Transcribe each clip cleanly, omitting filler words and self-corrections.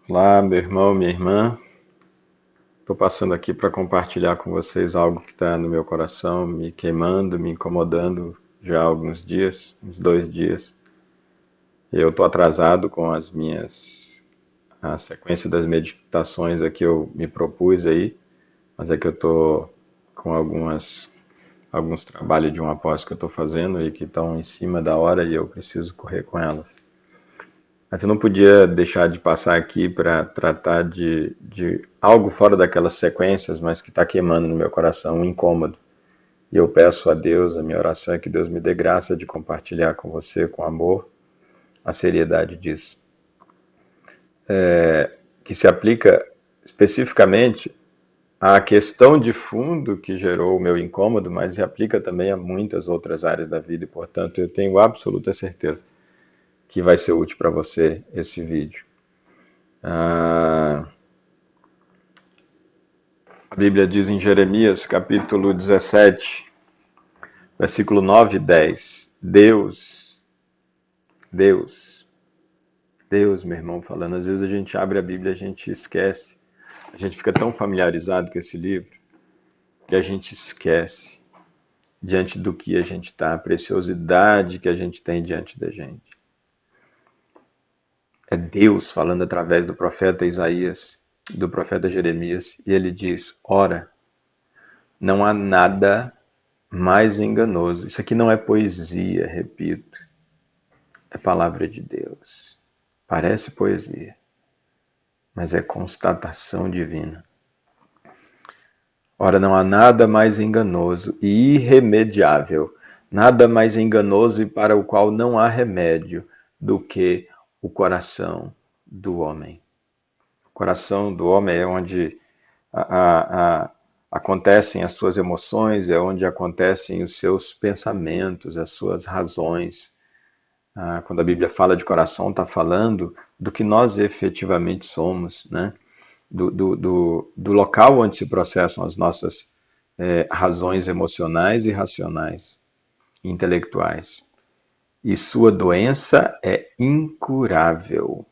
Olá, meu irmão, minha irmã. Estou passando aqui para compartilhar com vocês algo que está no meu coração, me queimando, me incomodando já há alguns dias, uns 2 dias. Eu estou atrasado com a sequência das meditações a que eu me propus aí, mas é que eu estou com alguns trabalhos de um apóstolo que eu estou fazendo e que estão em cima da hora e eu preciso correr com elas. Mas eu não podia deixar de passar aqui para tratar de algo fora daquelas sequências, mas que está queimando no meu coração, um incômodo. E eu peço a Deus, a minha oração é que Deus me dê graça de compartilhar com você, com amor, a seriedade disso. Que se aplica especificamente à questão de fundo que gerou o meu incômodo, mas se aplica também a muitas outras áreas da vida e, portanto, eu tenho absoluta certeza que vai ser útil para você esse vídeo. Ah, A Bíblia diz em Jeremias, capítulo 17, versículo 9 e 10. Deus, Deus, meu irmão, falando. Às vezes a gente abre a Bíblia e a gente esquece. A gente fica tão familiarizado com esse livro que a gente esquece diante do que a gente está, a preciosidade que a gente tem diante da gente. É Deus falando através do profeta Isaías, do profeta Jeremias, e ele diz: ora, não há nada mais enganoso. Isso aqui não é poesia, repito, é palavra de Deus. Parece poesia, mas é constatação divina. Ora, não há nada mais enganoso e irremediável, nada mais enganoso e para o qual não há remédio do que o coração do homem. O coração do homem é onde acontecem as suas emoções, é onde acontecem os seus pensamentos, as suas razões. Quando a Bíblia fala de coração, está falando do que nós efetivamente somos, né? Do local onde se processam as nossas razões emocionais e racionais, intelectuais. E sua doença é incurável.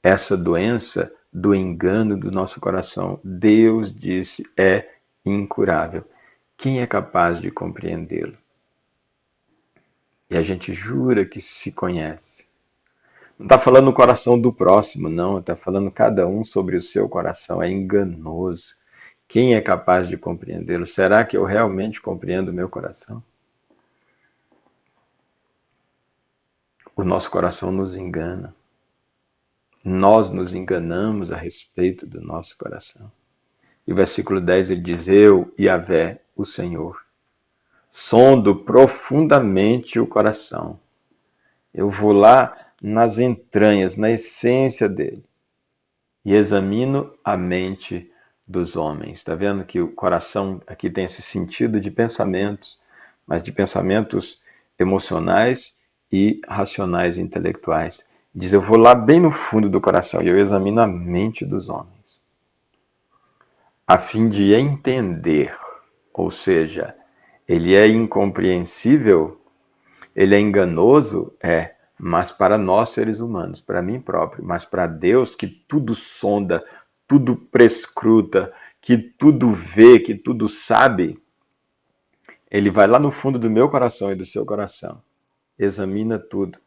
Essa doença do engano do nosso coração, Deus disse, é incurável. Quem é capaz de compreendê-lo? E a gente jura que se conhece. Não está falando o coração do próximo, não. Está falando cada um sobre o seu coração. É enganoso. Quem é capaz de compreendê-lo? Será que eu realmente compreendo o meu coração? O nosso coração nos engana. Nós nos enganamos a respeito do nosso coração. E o versículo 10 ele diz: eu, Yahvé, o Senhor, sondo profundamente o coração. Eu vou lá nas entranhas, na essência dele, e examino a mente dos homens. Está vendo que o coração aqui tem esse sentido de pensamentos, mas de pensamentos emocionais e racionais e intelectuais. Diz, eu vou lá bem no fundo do coração e eu examino a mente dos homens, a fim de entender, ou seja, ele é incompreensível, ele é enganoso, mas para nós seres humanos, para mim próprio, mas para Deus que tudo sonda, tudo prescruta, que tudo vê, que tudo sabe, ele vai lá no fundo do meu coração e do seu coração, examina tudo.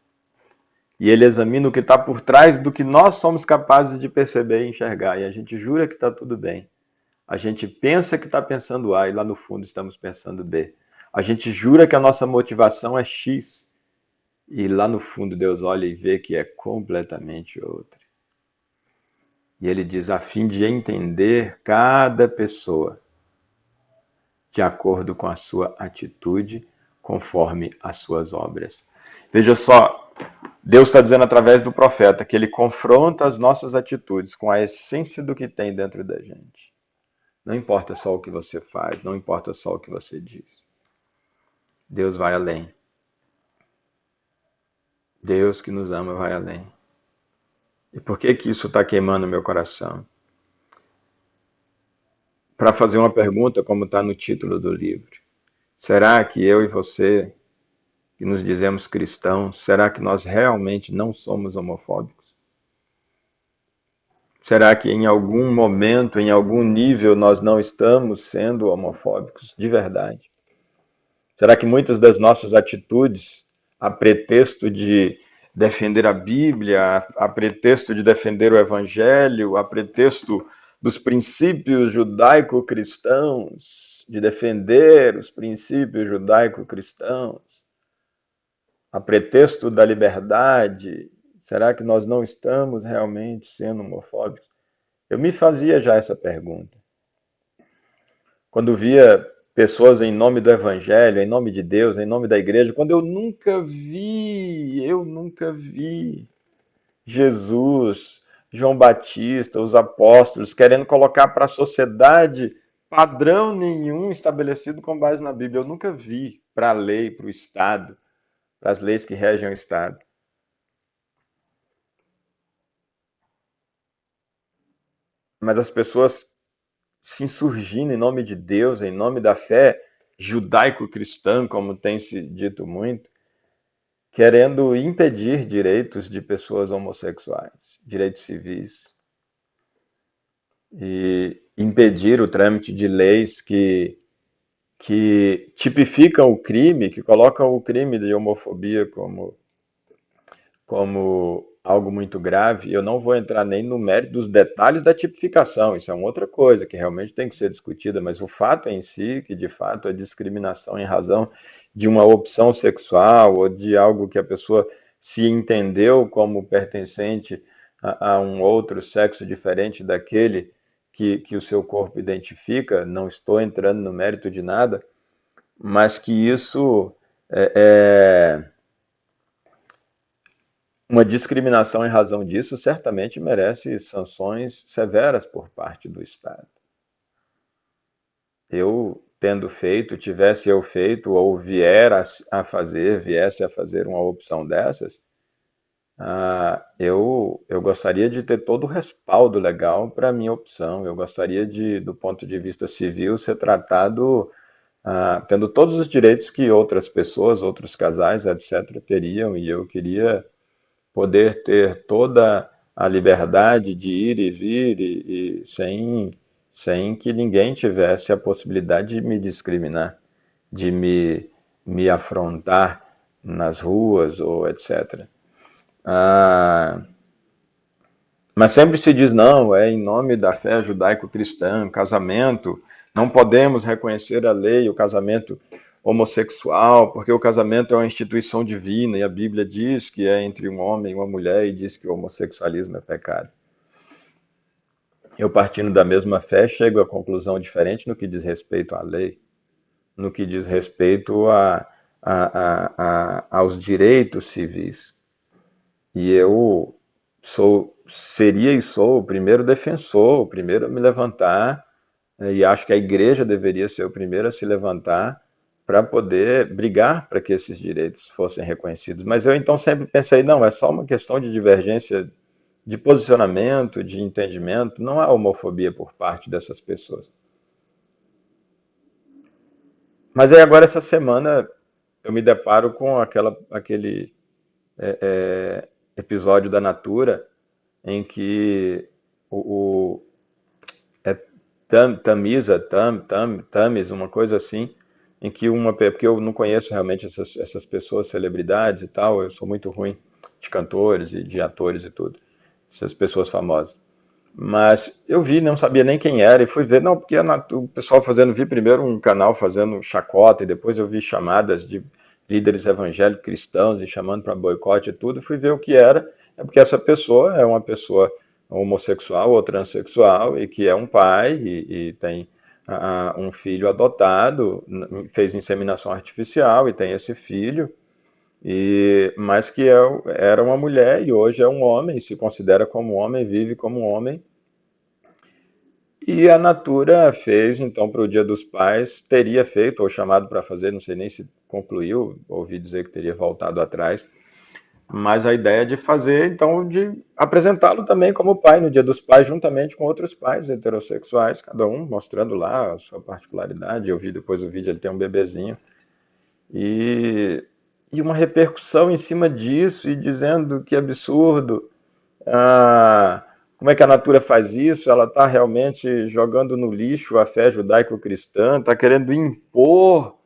E ele examina o que está por trás do que nós somos capazes de perceber e enxergar. E a gente jura que está tudo bem. A gente pensa que está pensando A e lá no fundo estamos pensando B. A gente jura que a nossa motivação é X e lá no fundo Deus olha e vê que é completamente outra. E ele diz, a fim de entender cada pessoa de acordo com a sua atitude, conforme as suas obras. Veja só, Deus está dizendo através do profeta que ele confronta as nossas atitudes com a essência do que tem dentro da gente. Não importa só o que você faz, não importa só o que você diz. Deus vai além. Deus que nos ama vai além. E por que que isso está queimando meu coração? Para fazer uma pergunta, como está no título do livro. Será que eu e você, que nos dizemos cristãos, será que nós realmente não somos homofóbicos? Será que em algum momento, em algum nível, nós não estamos sendo homofóbicos de verdade? Será que muitas das nossas atitudes, a pretexto de defender a Bíblia, a pretexto de defender o Evangelho, a pretexto dos princípios judaico-cristãos, de defender os princípios judaico-cristãos, a pretexto da liberdade, será que nós não estamos realmente sendo homofóbicos? Eu me fazia já essa pergunta. Quando via pessoas em nome do Evangelho, em nome de Deus, em nome da igreja, quando eu nunca vi Jesus, João Batista, os apóstolos, querendo colocar para a sociedade padrão nenhum estabelecido com base na Bíblia. Eu nunca vi para a lei, para o Estado, para as leis que regem o Estado. Mas as pessoas se insurgindo em nome de Deus, em nome da fé judaico-cristã, como tem se dito muito, querendo impedir direitos de pessoas homossexuais, direitos civis, e impedir o trâmite de leis que tipificam o crime, que colocam o crime de homofobia como algo muito grave. Eu não vou entrar nem no mérito dos detalhes da tipificação, isso é uma outra coisa que realmente tem que ser discutida, mas o fato em si, que de fato é discriminação em razão de uma opção sexual ou de algo que a pessoa se entendeu como pertencente a um outro sexo diferente daquele que o seu corpo identifica, não estou entrando no mérito de nada, mas que isso é uma discriminação em razão disso certamente merece sanções severas por parte do Estado. Eu, tendo feito, tivesse eu feito, ou viesse a fazer uma opção dessas, eu gostaria de ter todo o respaldo legal para a minha opção. Eu gostaria de, do ponto de vista civil, ser tratado tendo todos os direitos que outras pessoas, outros casais, etc., teriam, e eu queria poder ter toda a liberdade de ir e vir e sem que ninguém tivesse a possibilidade de me discriminar, de me afrontar nas ruas ou etc. Ah, mas sempre se diz, não, é em nome da fé judaico-cristã, casamento, não podemos reconhecer a lei, o casamento homossexual, porque o casamento é uma instituição divina e a Bíblia diz que é entre um homem e uma mulher e diz que o homossexualismo é pecado. Eu, partindo da mesma fé, chego a conclusão diferente no que diz respeito à lei, no que diz respeito aos direitos civis. E eu seria e sou o primeiro defensor, o primeiro a me levantar, e acho que a igreja deveria ser o primeiro a se levantar para poder brigar para que esses direitos fossem reconhecidos. Mas eu então sempre pensei, não, é só uma questão de divergência de posicionamento, de entendimento, não há homofobia por parte dessas pessoas. Mas aí agora essa semana eu me deparo com aquele episódio da Natura em que o é Tamis, uma coisa assim, em que porque eu não conheço realmente essas pessoas, celebridades e tal, eu sou muito ruim de cantores e de atores e tudo, essas pessoas famosas. Mas eu vi, não sabia nem quem era, e fui ver, não, porque o pessoal vi primeiro um canal fazendo chacota, e depois eu vi chamadas de líderes evangélicos cristãos e chamando para boicote e tudo, e fui ver o que era, é porque essa pessoa é uma pessoa homossexual ou transexual, e que é um pai, e tem um filho adotado, fez inseminação artificial e tem esse filho, mas que era uma mulher e hoje é um homem, se considera como homem, vive como homem. E a Natura fez, então, para o Dia dos Pais, teria feito, ou chamado para fazer, não sei nem se concluiu, ouvi dizer que teria voltado atrás, mas a ideia de fazer, então, de apresentá-lo também como pai no Dia dos Pais, juntamente com outros pais heterossexuais, cada um mostrando lá a sua particularidade. Eu vi depois o vídeo, ele tem um bebezinho. E, e uma repercussão em cima disso, e dizendo que absurdo, ah, Como é que a Natura faz isso? Ela está realmente jogando no lixo a fé judaico-cristã, está querendo impor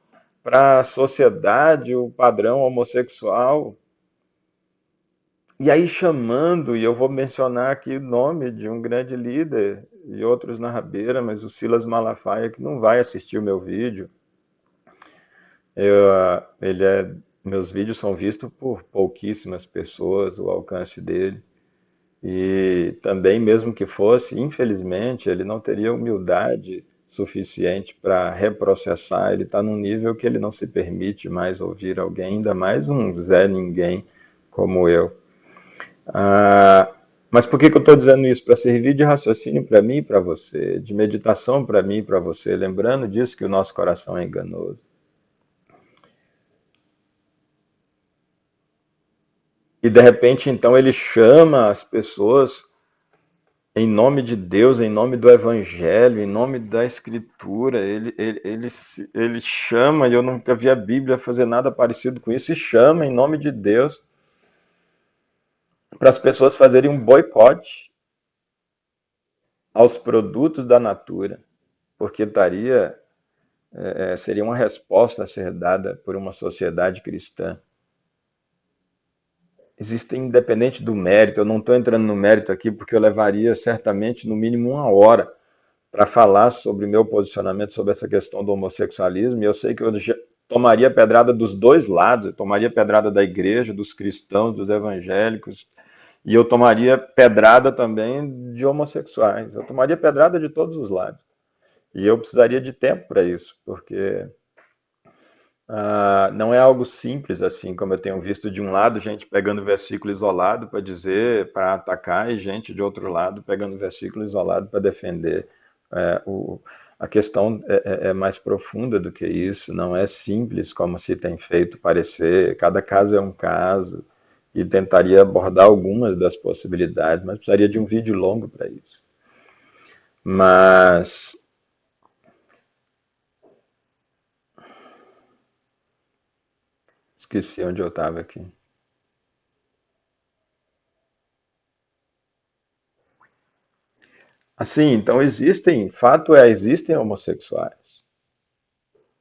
para a sociedade o padrão homossexual. E aí chamando, e eu vou mencionar aqui o nome de um grande líder e outros na rabeira, mas o Silas Malafaia, que não vai assistir o meu vídeo. Meus vídeos são vistos por pouquíssimas pessoas, o alcance dele. E também, mesmo que fosse, infelizmente, ele não teria humildade suficiente para reprocessar. Ele está num nível que ele não se permite mais ouvir alguém, ainda mais um Zé Ninguém como eu. Ah, mas por que que eu estou dizendo isso? Para servir de raciocínio para mim e para você, de meditação para mim e para você, lembrando disso que o nosso coração é enganoso. E de repente, então, ele chama as pessoas em nome de Deus, em nome do Evangelho, em nome da Escritura. Ele chama, e eu nunca vi a Bíblia fazer nada parecido com isso, e chama em nome de Deus para as pessoas fazerem um boicote aos produtos da Natura, porque seria uma resposta a ser dada por uma sociedade cristã. Existem, independente do mérito, eu não estou entrando no mérito aqui porque eu levaria certamente no mínimo uma hora para falar sobre meu posicionamento sobre essa questão do homossexualismo, e eu sei que eu tomaria pedrada dos dois lados, eu tomaria pedrada da igreja, dos cristãos, dos evangélicos, e eu tomaria pedrada também de homossexuais, eu tomaria pedrada de todos os lados. E eu precisaria de tempo para isso, porque não é algo simples assim, como eu tenho visto de um lado, gente pegando versículo isolado para dizer, para atacar, e gente de outro lado pegando versículo isolado para defender. A questão é mais profunda do que isso, não é simples como se tem feito parecer, cada caso é um caso, e tentaria abordar algumas das possibilidades, mas precisaria de um vídeo longo para isso. Mas esqueci onde eu estava aqui. Assim, então fato é, existem homossexuais.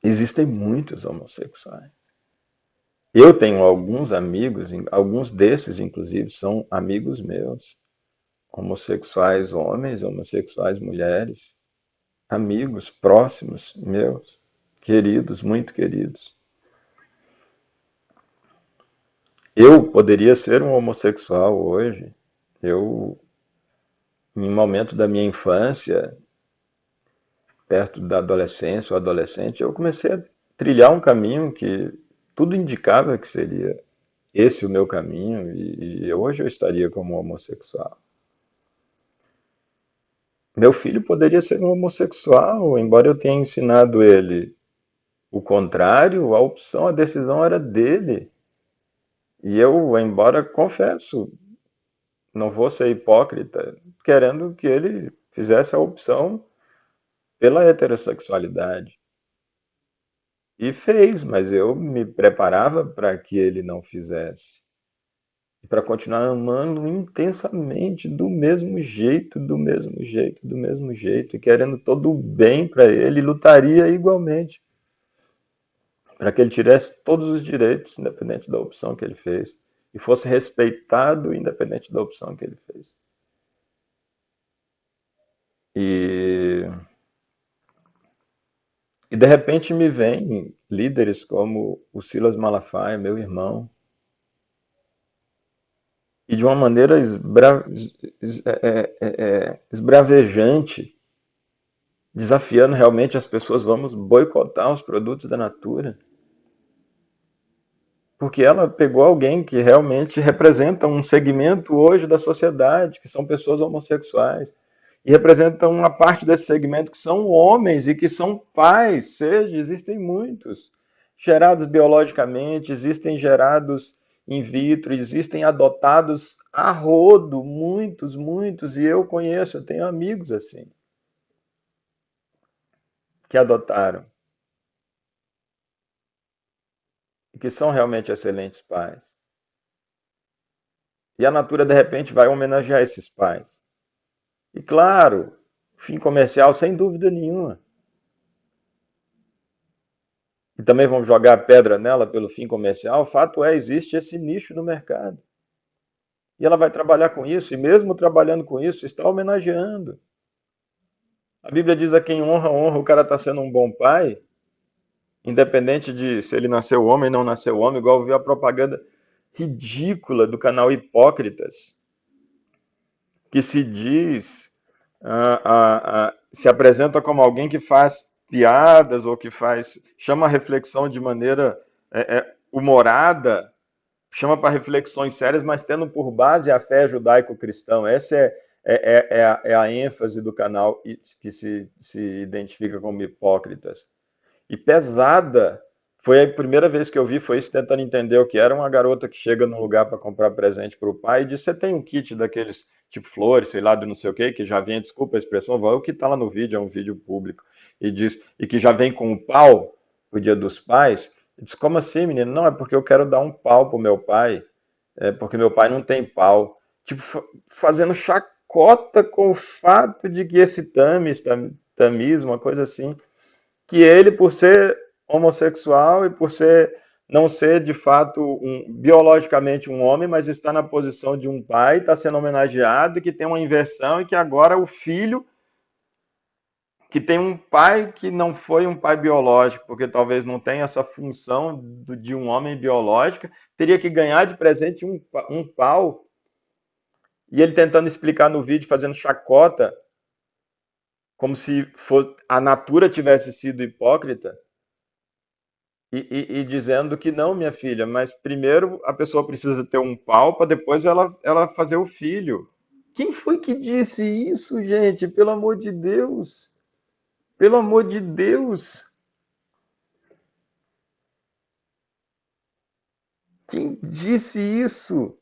Existem muitos homossexuais. Eu tenho alguns amigos, alguns desses, inclusive, são amigos meus, homossexuais homens, homossexuais mulheres, amigos próximos meus, queridos, muito queridos. Eu poderia ser um homossexual hoje. Eu, em um momento da minha infância, perto da adolescência ou adolescente, eu comecei a trilhar um caminho que tudo indicava que seria esse o meu caminho, e hoje eu estaria como homossexual. Meu filho poderia ser um homossexual, embora eu tenha ensinado ele o contrário, a opção, a decisão era dele. E eu, embora confesso, não vou ser hipócrita, querendo que ele fizesse a opção pela heterossexualidade. E fez, mas eu me preparava para que ele não fizesse. E para continuar amando intensamente, do mesmo jeito, do mesmo jeito, do mesmo jeito, e querendo todo o bem para ele, lutaria igualmente para que ele tivesse todos os direitos, independente da opção que ele fez, e fosse respeitado, independente da opção que ele fez. E, e de repente me vêm líderes como o Silas Malafaia, meu irmão, e de uma maneira esbravejante, desafiando realmente as pessoas, vamos boicotar os produtos da Natura. Porque ela pegou alguém que realmente representa um segmento hoje da sociedade, que são pessoas homossexuais, e representam uma parte desse segmento que são homens e que são pais, seja, existem muitos, gerados biologicamente, existem gerados in vitro, existem adotados a rodo, muitos, muitos, e eu conheço, eu tenho amigos assim, que adotaram, e que são realmente excelentes pais. E a Natura, de repente, vai homenagear esses pais. E claro, fim comercial sem dúvida nenhuma. E também vamos jogar pedra nela pelo fim comercial. O fato é, existe esse nicho no mercado. E ela vai trabalhar com isso, e mesmo trabalhando com isso, está homenageando. A Bíblia diz a quem honra, honra, o cara está sendo um bom pai, independente de se ele nasceu homem ou não nasceu homem, igual eu vi a propaganda ridícula do canal Hipócritas, que se diz, se apresenta como alguém que faz piadas ou que faz, chama a reflexão de maneira humorada, chama para reflexões sérias, mas tendo por base a fé judaico-cristã. Essa é a ênfase do canal que se identifica como Hipócritas. E pesada. Foi a primeira vez que eu vi, foi isso, tentando entender o que era uma garota que chega num lugar para comprar presente para o pai e diz: Você tem um kit daqueles tipo flores, sei lá, do não sei o que já vem, desculpa a expressão, vai o que está lá no vídeo, é um vídeo público, e diz, e que já vem com um pau o dia dos pais. E diz: Como assim, menino? Não, é porque eu quero dar um pau pro meu pai, porque meu pai não tem pau. Tipo, fazendo chacota com o fato de que esse tamis, uma coisa assim, que ele, por ser homossexual e por ser não ser de fato biologicamente um homem, mas está na posição de um pai, está sendo homenageado, que tem uma inversão e que agora o filho, que tem um pai que não foi um pai biológico, porque talvez não tenha essa função de um homem biológico, teria que ganhar de presente um pau. E ele tentando explicar no vídeo, fazendo chacota, como se a natura tivesse sido hipócrita. E dizendo que não, minha filha, mas primeiro a pessoa precisa ter um pau para depois ela fazer o filho. Quem foi que disse isso, gente? Pelo amor de Deus! Pelo amor de Deus! Quem disse isso?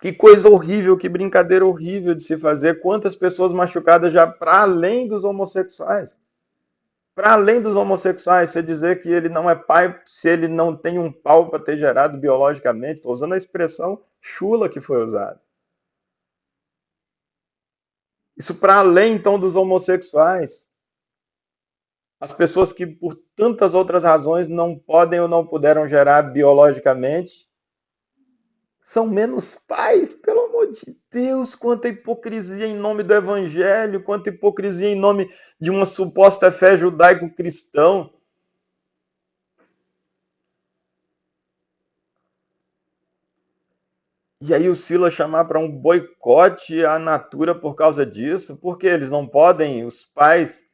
Que coisa horrível, que brincadeira horrível de se fazer. Quantas pessoas machucadas já para além dos homossexuais? Para além dos homossexuais, você dizer que ele não é pai se ele não tem um pau para ter gerado biologicamente, estou usando a expressão chula que foi usada. Isso para além, então, dos homossexuais. As pessoas que, por tantas outras razões, não podem ou não puderam gerar biologicamente, são menos pais, pelo amor de Deus, quanta hipocrisia em nome do evangelho, quanta hipocrisia em nome de uma suposta fé judaico-cristão. E aí o Silas chamar para um boicote à Natura por causa disso, porque eles não podem, os pais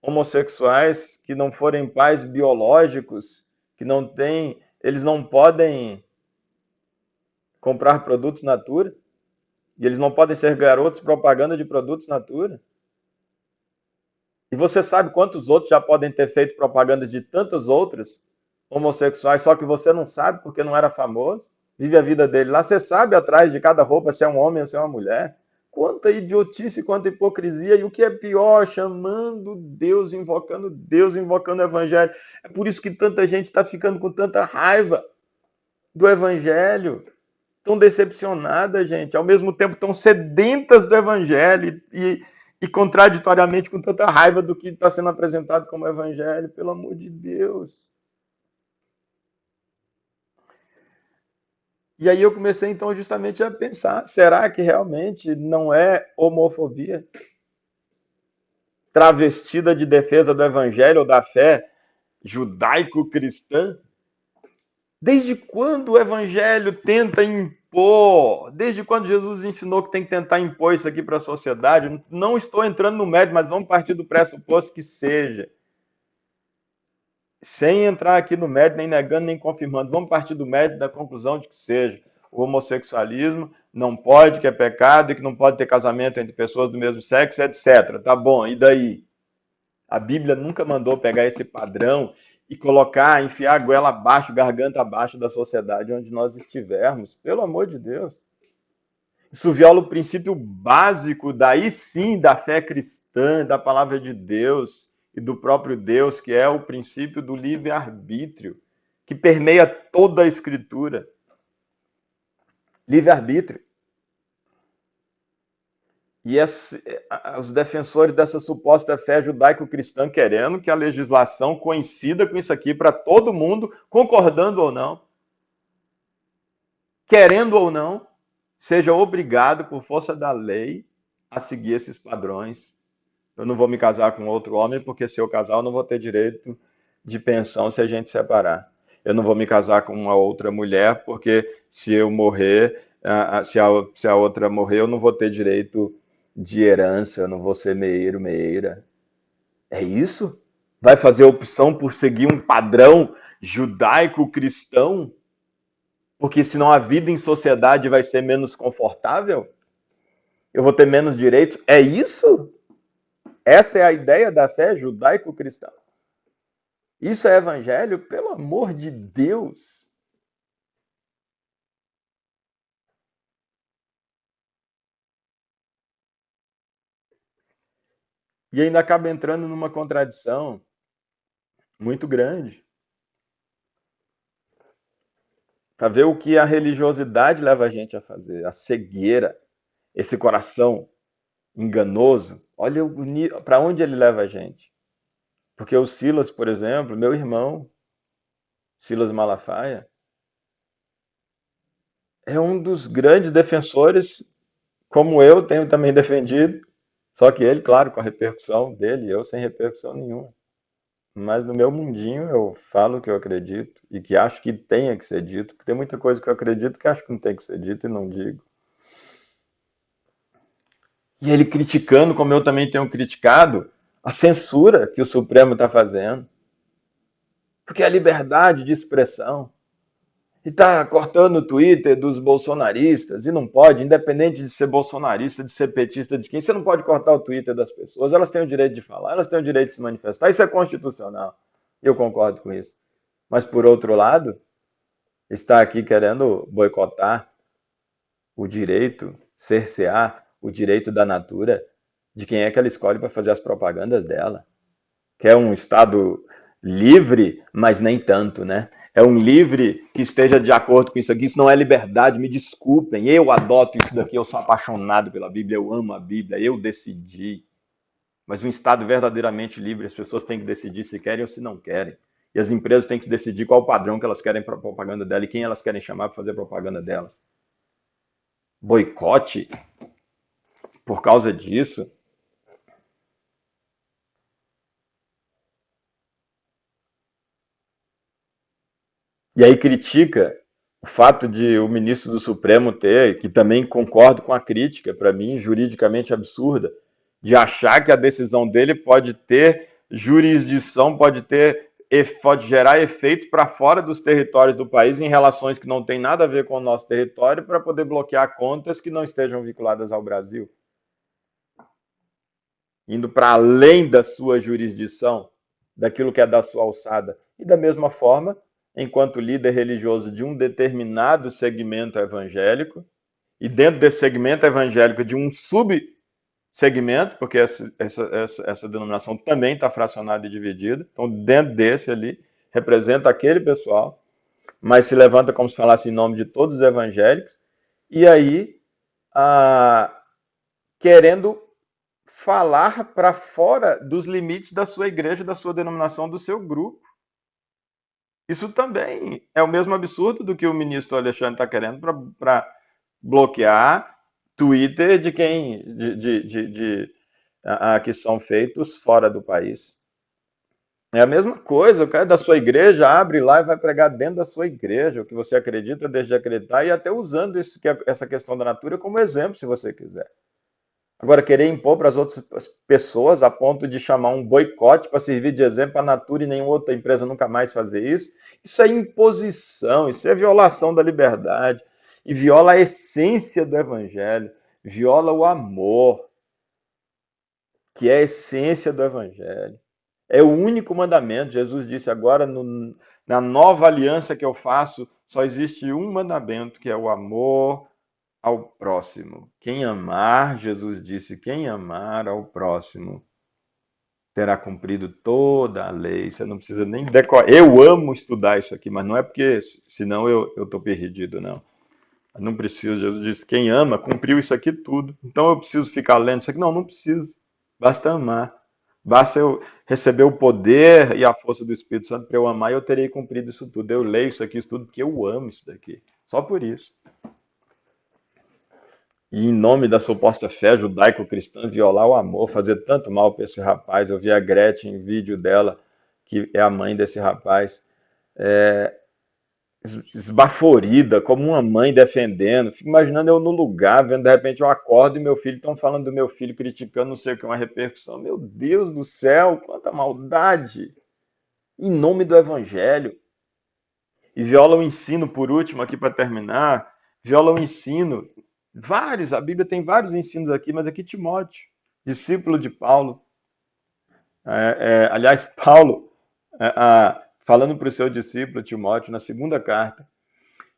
homossexuais que não forem pais biológicos, que não têm, eles não podem comprar produtos Natura, e eles não podem ser garotos propaganda de produtos Natura. E você sabe quantos outros já podem ter feito propaganda de tantas outras homossexuais, só que você não sabe porque não era famoso, vive a vida dele lá, você sabe atrás de cada roupa se é um homem ou se é uma mulher. Quanta idiotice, quanta hipocrisia, e o que é pior, chamando Deus, invocando o Evangelho. É por isso que tanta gente está ficando com tanta raiva do Evangelho, tão decepcionada, gente, ao mesmo tempo tão sedentas do Evangelho e contraditoriamente com tanta raiva do que está sendo apresentado como Evangelho, pelo amor de Deus. E aí eu comecei então justamente a pensar, será que realmente não é homofobia travestida de defesa do evangelho ou da fé judaico-cristã? Desde quando o evangelho tenta impor? Desde quando Jesus ensinou que tem que tentar impor isso aqui para a sociedade? Não estou entrando no mérito, mas vamos partir do pressuposto que seja. Sem entrar aqui no mérito, nem negando, nem confirmando. Vamos partir do mérito da conclusão de que seja. O homossexualismo não pode, que é pecado, e que não pode ter casamento entre pessoas do mesmo sexo, etc. Tá bom, e daí? A Bíblia nunca mandou pegar esse padrão e colocar, enfiar a goela abaixo, garganta abaixo da sociedade onde nós estivermos. Pelo amor de Deus. Isso viola o princípio básico, daí sim, da fé cristã, da palavra de Deus e do próprio Deus, que é o princípio do livre-arbítrio, que permeia toda a Escritura. Livre-arbítrio. E os defensores dessa suposta fé judaico-cristã querendo que a legislação coincida com isso aqui para todo mundo, concordando ou não, querendo ou não, seja obrigado, por força da lei, a seguir esses padrões. Eu não vou me casar com outro homem, porque se eu casar, eu não vou ter direito de pensão se a gente separar. Eu não vou me casar com uma outra mulher, porque se eu morrer, se a outra morrer, eu não vou ter direito de herança, eu não vou ser meeiro, meeira. É isso? Vai fazer opção por seguir um padrão judaico-cristão? Porque senão a vida em sociedade vai ser menos confortável? Eu vou ter menos direitos? É isso? Essa é a ideia da fé judaico-cristã? Isso é evangelho? Pelo amor de Deus! E ainda acaba entrando numa contradição muito grande. Para ver o que a religiosidade leva a gente a fazer, a cegueira, esse coração enganoso. Olha para onde ele leva a gente. Porque o Silas, por exemplo, meu irmão, Silas Malafaia, é um dos grandes defensores, como eu tenho também defendido, só que ele, claro, com a repercussão dele, eu sem repercussão nenhuma. Mas no meu mundinho eu falo o que eu acredito e que acho que tenha que ser dito, porque tem muita coisa que eu acredito que acho que não tem que ser dito e não digo. E ele criticando, como eu também tenho criticado, a censura que o Supremo está fazendo. Porque é a liberdade de expressão. E está cortando o Twitter dos bolsonaristas, e não pode, independente de ser bolsonarista, de ser petista, de quem, você não pode cortar o Twitter das pessoas, elas têm o direito de falar, elas têm o direito de se manifestar, isso é constitucional. Eu concordo com isso. Mas, por outro lado, está aqui querendo boicotar o direito, cercear o direito da natura de quem é que ela escolhe para fazer as propagandas dela. Que é um Estado livre, mas nem tanto, né? É um livre que esteja de acordo com isso aqui. Isso não é liberdade, me desculpem. Eu adoto isso daqui, eu sou apaixonado pela Bíblia, eu amo a Bíblia, eu decidi. Mas um Estado verdadeiramente livre, as pessoas têm que decidir se querem ou se não querem. E as empresas têm que decidir qual o padrão que elas querem para a propaganda dela e quem elas querem chamar para fazer a propaganda delas. Boicote por causa disso. E aí critica o fato de o ministro do Supremo ter, que também concordo com a crítica, para mim, juridicamente absurda, de achar que a decisão dele pode ter jurisdição, pode gerar efeitos para fora dos territórios do país em relações que não têm nada a ver com o nosso território para poder bloquear contas que não estejam vinculadas ao Brasil, indo para além da sua jurisdição, daquilo que é da sua alçada. E da mesma forma, enquanto líder religioso de um determinado segmento evangélico, e dentro desse segmento evangélico de um subsegmento, porque essa denominação também está fracionada e dividida, então dentro desse ali, representa aquele pessoal, mas se levanta como se falasse em nome de todos os evangélicos, e aí, querendo falar para fora dos limites da sua igreja, da sua denominação, do seu grupo. Isso também é o mesmo absurdo do que o ministro Alexandre está querendo para bloquear Twitter de quem que são feitos fora do país. É a mesma coisa, o cara da sua igreja abre lá e vai pregar dentro da sua igreja, o que você acredita, deixa de acreditar, e até usando essa questão da natura como exemplo, se você quiser. Agora, querer impor para as outras pessoas a ponto de chamar um boicote para servir de exemplo à Natura e nenhuma outra empresa nunca mais fazer isso é imposição, isso é violação da liberdade e viola a essência do Evangelho, viola o amor, que é a essência do Evangelho. É o único mandamento. Jesus disse agora, na nova aliança que eu faço, só existe um mandamento, que é o amor ao próximo. Quem amar, Jesus disse, quem amar ao próximo terá cumprido toda a lei. Você não precisa nem decorar. Eu amo estudar isso aqui, mas não é porque senão eu estou perdido, não. Não preciso, Jesus disse, quem ama cumpriu isso aqui tudo. Então eu preciso ficar lendo isso aqui? Não, não preciso. Basta amar. Basta eu receber o poder e a força do Espírito Santo para eu amar e eu terei cumprido isso tudo. Eu leio isso tudo porque eu amo isso daqui. Só por isso. E em nome da suposta fé judaico-cristã, violar o amor, fazer tanto mal para esse rapaz. Eu vi a Gretchen, vídeo dela, que é a mãe desse rapaz, esbaforida, como uma mãe defendendo. Fico imaginando eu no lugar, vendo de repente eu acordo e meu filho, estão falando do meu filho, criticando, não sei o que, uma repercussão. Meu Deus do céu, quanta maldade! Em nome do Evangelho. E viola o ensino, por último, aqui para terminar, viola o ensino. Vários, a Bíblia tem vários ensinos aqui, mas aqui Timóteo, discípulo de Paulo. Aliás, Paulo, falando para o seu discípulo Timóteo, na segunda carta,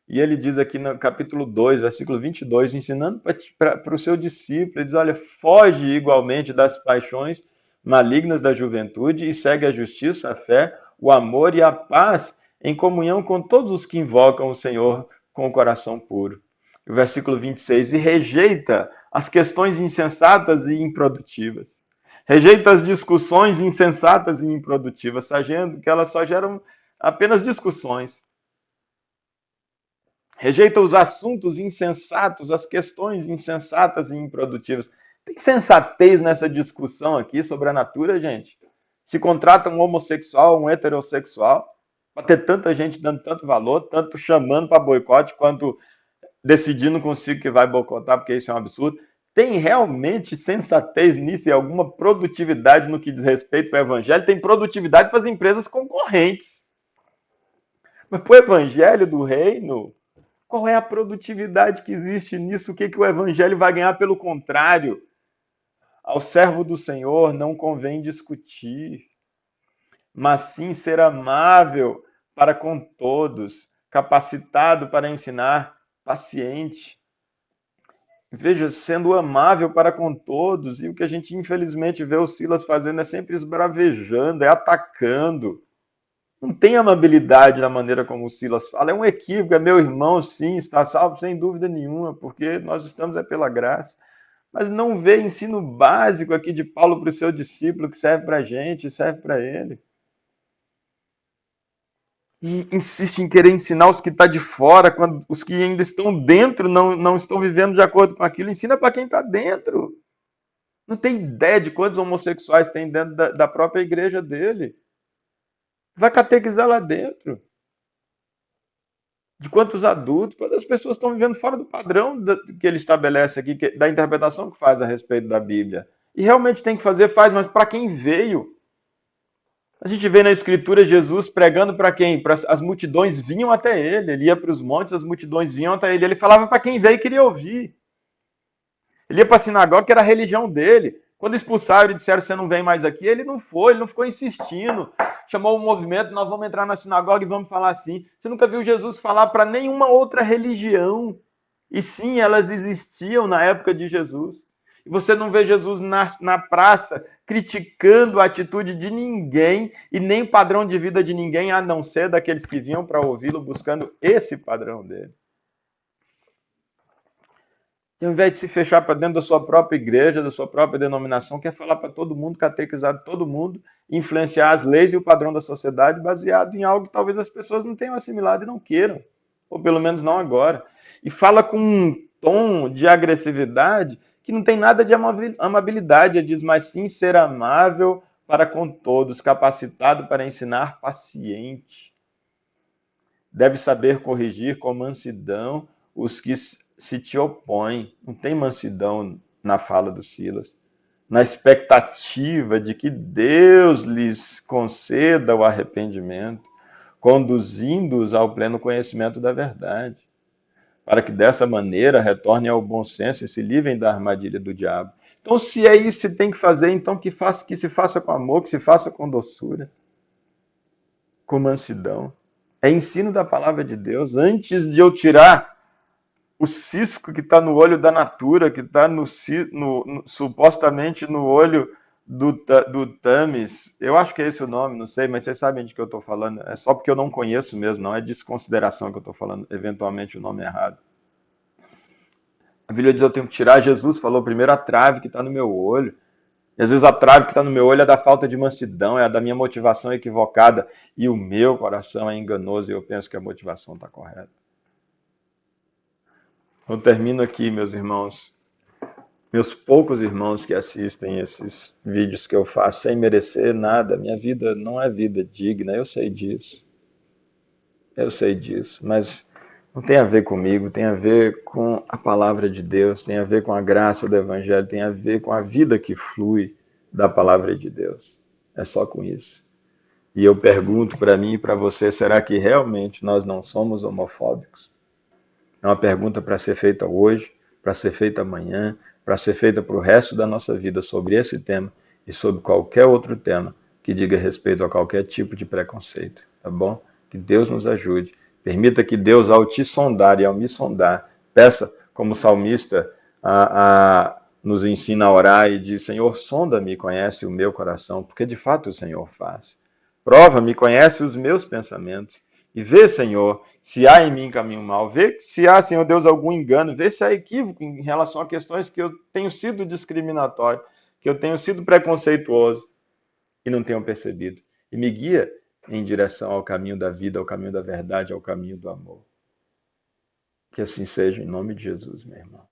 e ele diz aqui no capítulo 2, versículo 22, ensinando para o seu discípulo, ele diz, olha, foge igualmente das paixões malignas da juventude e segue a justiça, a fé, o amor e a paz em comunhão com todos os que invocam o Senhor com o coração puro. O versículo 26, e rejeita as questões insensatas e improdutivas. Rejeita as discussões insensatas e improdutivas, sabendo que elas só geram apenas discussões. Rejeita os assuntos insensatos, as questões insensatas e improdutivas. Tem sensatez nessa discussão aqui sobre a natura, gente? Se contrata um homossexual, um heterossexual, para ter tanta gente dando tanto valor, tanto chamando para boicote, quanto decidindo consigo que vai boicotar, porque isso é um absurdo. Tem realmente sensatez nisso e alguma produtividade no que diz respeito para o evangelho? Tem produtividade para as empresas concorrentes. Mas para o evangelho do reino, qual é a produtividade que existe nisso? O que, que o evangelho vai ganhar? Pelo contrário, ao servo do Senhor não convém discutir, mas sim ser amável para com todos, capacitado para ensinar, paciente. Veja, sendo amável para com todos, e o que a gente infelizmente vê o Silas fazendo é sempre esbravejando, é atacando. Não tem amabilidade na maneira como o Silas fala. É um equívoco, é meu irmão, sim, está salvo sem dúvida nenhuma, porque nós estamos pela graça. Mas não vê ensino básico aqui de Paulo para o seu discípulo que serve para a gente, serve para ele. E insiste em querer ensinar os que estão de fora, quando os que ainda estão dentro não estão vivendo de acordo com aquilo. Ensina para quem está dentro. Não tem ideia de quantos homossexuais tem dentro da própria igreja dele. Vai catequizar lá dentro. De quantos adultos, quantas pessoas estão vivendo fora do padrão que ele estabelece aqui, da interpretação que faz a respeito da Bíblia. E realmente tem que fazer, faz, mas para quem veio? A gente vê na Escritura Jesus pregando para quem? As multidões vinham até ele, ele ia para os montes, as multidões vinham até ele, ele falava para quem veio e queria ouvir. Ele ia para a sinagoga, que era a religião dele. Quando expulsaram e disseram, você não vem mais aqui, ele não foi, ele não ficou insistindo. Chamou o movimento, nós vamos entrar na sinagoga e vamos falar assim. Você nunca viu Jesus falar para nenhuma outra religião. E sim, elas existiam na época de Jesus. E você não vê Jesus na praça criticando a atitude de ninguém e nem padrão de vida de ninguém, a não ser daqueles que vinham para ouvi-lo buscando esse padrão dele. E ao invés de se fechar para dentro da sua própria igreja, da sua própria denominação, quer falar para todo mundo, catequizar todo mundo, influenciar as leis e o padrão da sociedade baseado em algo que talvez as pessoas não tenham assimilado e não queiram, ou pelo menos não agora. E fala com um tom de agressividade que não tem nada de amabilidade, ele diz, mas sim ser amável para com todos, capacitado para ensinar, paciente. Deve saber corrigir com mansidão os que se te opõem. Não tem mansidão na fala do Silas. Na expectativa de que Deus lhes conceda o arrependimento, conduzindo-os ao pleno conhecimento da verdade, para que dessa maneira retornem ao bom senso e se livrem da armadilha do diabo. Então, se é isso que tem que fazer, então que se faça com amor, que se faça com doçura, com mansidão. É ensino da palavra de Deus. Antes de eu tirar o cisco que está no olho da natura, que está supostamente no olho do Tamis, eu acho que é esse o nome, não sei, mas vocês sabem de que eu estou falando. É só porque eu não conheço mesmo, não é desconsideração que eu estou falando, eventualmente o nome errado. A Bíblia diz: eu tenho que tirar. Jesus falou primeiro a trave que está no meu olho. E às vezes a trave que está no meu olho é da falta de mansidão, é a da minha motivação equivocada. E o meu coração é enganoso e eu penso que a motivação está correta. Eu termino aqui, meus irmãos. Meus poucos irmãos que assistem esses vídeos que eu faço sem merecer nada, minha vida não é vida digna, eu sei disso. Eu sei disso, mas não tem a ver comigo, tem a ver com a palavra de Deus, tem a ver com a graça do Evangelho, tem a ver com a vida que flui da palavra de Deus. É só com isso. E eu pergunto para mim e para você, será que realmente nós não somos homofóbicos? É uma pergunta para ser feita hoje, para ser feita amanhã, para ser feita para o resto da nossa vida sobre esse tema e sobre qualquer outro tema que diga respeito a qualquer tipo de preconceito, tá bom? Que Deus nos ajude. Permita que Deus, ao te sondar e ao me sondar, peça, como o salmista, nos ensina a orar e diz: Senhor, sonda-me e conhece o meu coração, porque de fato o Senhor faz. Prova-me, conhece os meus pensamentos e vê, Senhor, se há em mim caminho mau, vê se há, Senhor Deus, algum engano, vê se há equívoco em relação a questões que eu tenho sido discriminatório, que eu tenho sido preconceituoso e não tenho percebido. E me guia em direção ao caminho da vida, ao caminho da verdade, ao caminho do amor. Que assim seja, em nome de Jesus, meu irmão.